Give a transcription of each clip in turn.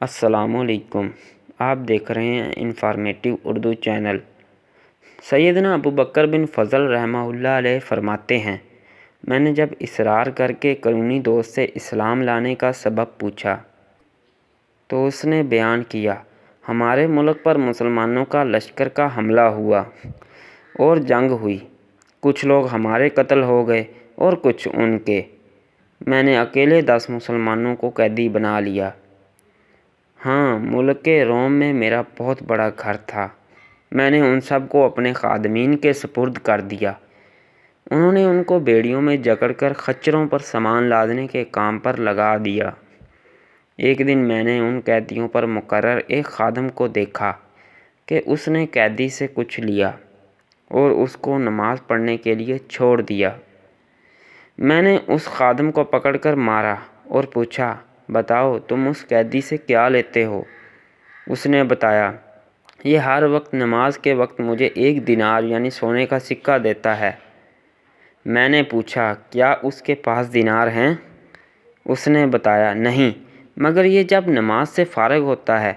السلام علیکم۔ آپ دیکھ رہے ہیں انفارمیٹیو اردو چینل۔ سیدنا ابو بکر بن فضل رحمہ اللہ علیہ فرماتے ہیں، میں نے جب اصرار کر کے قرونی دوست سے اسلام لانے کا سبب پوچھا تو اس نے بیان کیا، ہمارے ملک پر مسلمانوں کا لشکر کا حملہ ہوا اور جنگ ہوئی، کچھ لوگ ہمارے قتل ہو گئے اور کچھ ان کے۔ میں نے اکیلے 10 مسلمانوں کو قیدی بنا لیا۔ ہاں، ملک روم میں میرا بہت بڑا گھر تھا، میں نے ان سب کو اپنے خادمین کے سپرد کر دیا۔ انہوں نے ان کو بیڑیوں میں جکڑ کر خچروں پر سامان لادنے کے کام پر لگا دیا۔ ایک دن میں نے ان قیدیوں پر مقرر ایک خادم کو دیکھا کہ اس نے قیدی سے کچھ لیا اور اس کو نماز پڑھنے کے لیے چھوڑ دیا۔ میں نے اس خادم کو پکڑ کر مارا اور پوچھا، بتاؤ تم اس قیدی سے کیا لیتے ہو؟ اس نے بتایا، یہ ہر وقت نماز کے وقت مجھے 1 دینار یعنی سونے کا سکہ دیتا ہے۔ میں نے پوچھا، کیا اس کے پاس دینار ہیں؟ اس نے بتایا، نہیں، مگر یہ جب نماز سے فارغ ہوتا ہے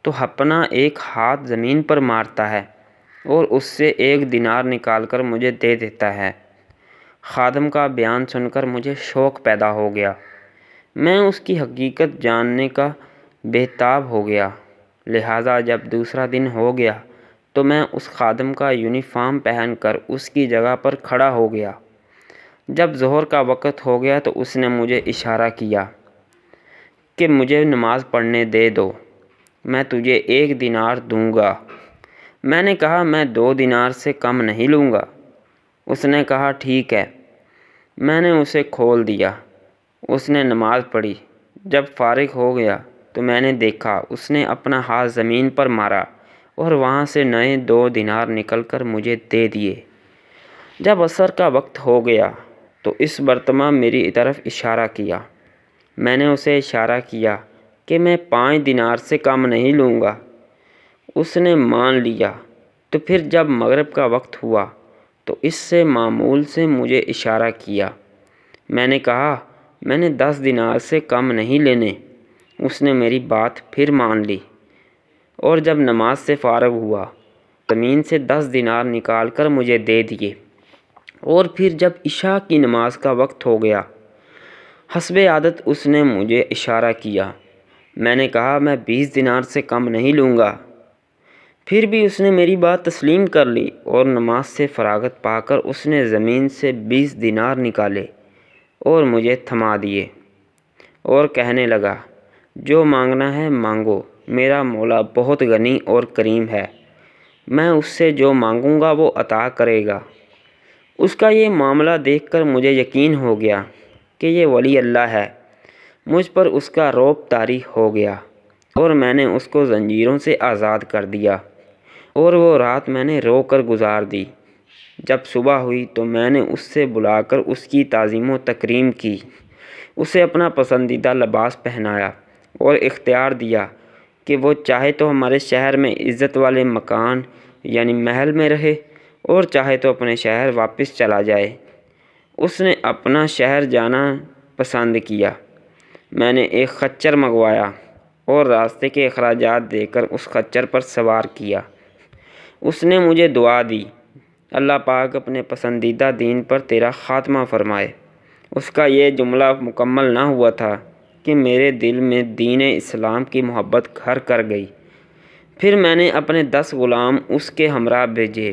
تو اپنا ایک ہاتھ زمین پر مارتا ہے اور اس سے 1 دینار نکال کر مجھے دے دیتا ہے۔ خادم کا بیان سن کر مجھے شوق پیدا ہو گیا۔ میں اس کی حقیقت جاننے کا بےتاب ہو گیا، لہٰذا جب دوسرا دن ہو گیا تو میں اس خادم کا یونیفارم پہن کر اس کی جگہ پر کھڑا ہو گیا۔ جب ظہر کا وقت ہو گیا تو اس نے مجھے اشارہ کیا کہ مجھے نماز پڑھنے دے دو، میں تجھے 1 دینار دوں گا۔ میں نے کہا، میں 2 دینار سے کم نہیں لوں گا۔ اس نے کہا، ٹھیک ہے۔ میں نے اسے کھول دیا۔ اس نے نماز پڑھی۔ جب فارغ ہو گیا تو میں نے دیکھا اس نے اپنا ہاتھ زمین پر مارا اور وہاں سے نئے 2 دینار نکل کر مجھے دے دیے۔ جب عصر کا وقت ہو گیا تو اس مرتبہ میری طرف اشارہ کیا۔ میں نے اسے اشارہ کیا کہ میں 5 دینار سے کم نہیں لوں گا۔ اس نے مان لیا۔ تو پھر جب مغرب کا وقت ہوا تو اس سے معمول سے مجھے اشارہ کیا۔ میں نے کہا، میں نے 10 دینار سے کم نہیں لینے۔ اس نے میری بات پھر مان لی اور جب نماز سے فارغ ہوا زمین سے 10 دینار نکال کر مجھے دے دیے۔ اور پھر جب عشاء کی نماز کا وقت ہو گیا، حسب عادت اس نے مجھے اشارہ کیا۔ میں نے کہا، میں 20 دینار سے کم نہیں لوں گا۔ پھر بھی اس نے میری بات تسلیم کر لی اور نماز سے فراغت پا کر اس نے زمین سے 20 دینار نکالے اور مجھے تھما دیے اور کہنے لگا، جو مانگنا ہے مانگو، میرا مولا بہت غنی اور کریم ہے، میں اس سے جو مانگوں گا وہ عطا کرے گا۔ اس کا یہ معاملہ دیکھ کر مجھے یقین ہو گیا کہ یہ ولی اللہ ہے۔ مجھ پر اس کا رعب طاری ہو گیا اور میں نے اس کو زنجیروں سے آزاد کر دیا اور وہ رات میں نے رو کر گزار دی۔ جب صبح ہوئی تو میں نے اس سے بلا کر اس کی تعظیم و تکریم کی، اسے اپنا پسندیدہ لباس پہنایا اور اختیار دیا کہ وہ چاہے تو ہمارے شہر میں عزت والے مکان یعنی محل میں رہے اور چاہے تو اپنے شہر واپس چلا جائے۔ اس نے اپنا شہر جانا پسند کیا۔ میں نے ایک خچر منگوایا اور راستے کے اخراجات دے کر اس خچر پر سوار کیا۔ اس نے مجھے دعا دی، اللہ پاک اپنے پسندیدہ دین پر تیرا خاتمہ فرمائے۔ اس کا یہ جملہ مکمل نہ ہوا تھا کہ میرے دل میں دین اسلام کی محبت گھر کر گئی۔ پھر میں نے اپنے 10 غلام اس کے ہمراہ بھیجے،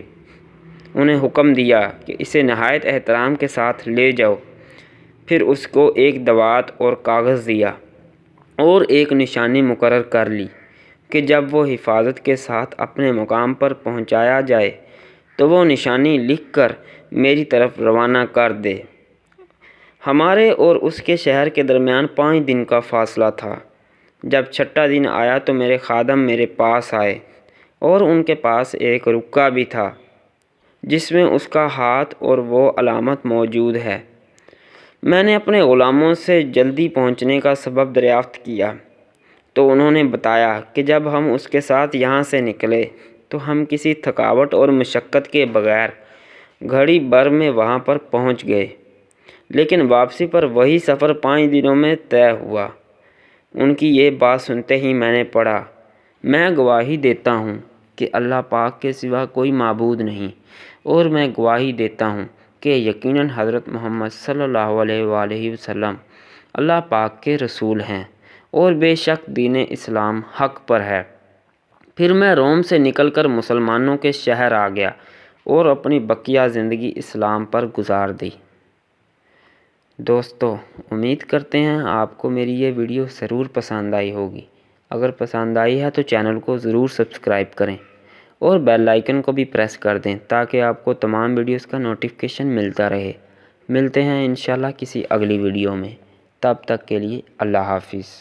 انہیں حکم دیا کہ اسے نہایت احترام کے ساتھ لے جاؤ۔ پھر اس کو ایک دوات اور کاغذ دیا اور ایک نشانی مقرر کر لی کہ جب وہ حفاظت کے ساتھ اپنے مقام پر پہنچایا جائے تو وہ نشانی لکھ کر میری طرف روانہ کر دے۔ ہمارے اور اس کے شہر کے درمیان 5 دن کا فاصلہ تھا۔ جب 6واں دن آیا تو میرے خادم میرے پاس آئے اور ان کے پاس ایک رکا بھی تھا جس میں اس کا ہاتھ اور وہ علامت موجود ہے۔ میں نے اپنے غلاموں سے جلدی پہنچنے کا سبب دریافت کیا تو انہوں نے بتایا کہ جب ہم اس کے ساتھ یہاں سے نکلے تو ہم کسی تھکاوٹ اور مشقت کے بغیر گھڑی بھر میں وہاں پر پہنچ گئے، لیکن واپسی پر وہی سفر 5 دنوں میں طے ہوا۔ ان کی یہ بات سنتے ہی میں نے پڑھا، میں گواہی دیتا ہوں کہ اللہ پاک کے سوا کوئی معبود نہیں، اور میں گواہی دیتا ہوں کہ یقیناً حضرت محمد صلی اللہ علیہ وآلہ وسلم اللہ پاک کے رسول ہیں، اور بے شک دین اسلام حق پر ہے۔ پھر میں روم سے نکل کر مسلمانوں کے شہر آ گیا اور اپنی بقیہ زندگی اسلام پر گزار دی۔ دوستو، امید کرتے ہیں آپ کو میری یہ ویڈیو ضرور پسند آئی ہوگی۔ اگر پسند آئی ہے تو چینل کو ضرور سبسکرائب کریں اور بیل آئیکن کو بھی پریس کر دیں تاکہ آپ کو تمام ویڈیوز کا نوٹیفیکیشن ملتا رہے۔ ملتے ہیں انشاءاللہ کسی اگلی ویڈیو میں، تب تک کے لیے اللہ حافظ۔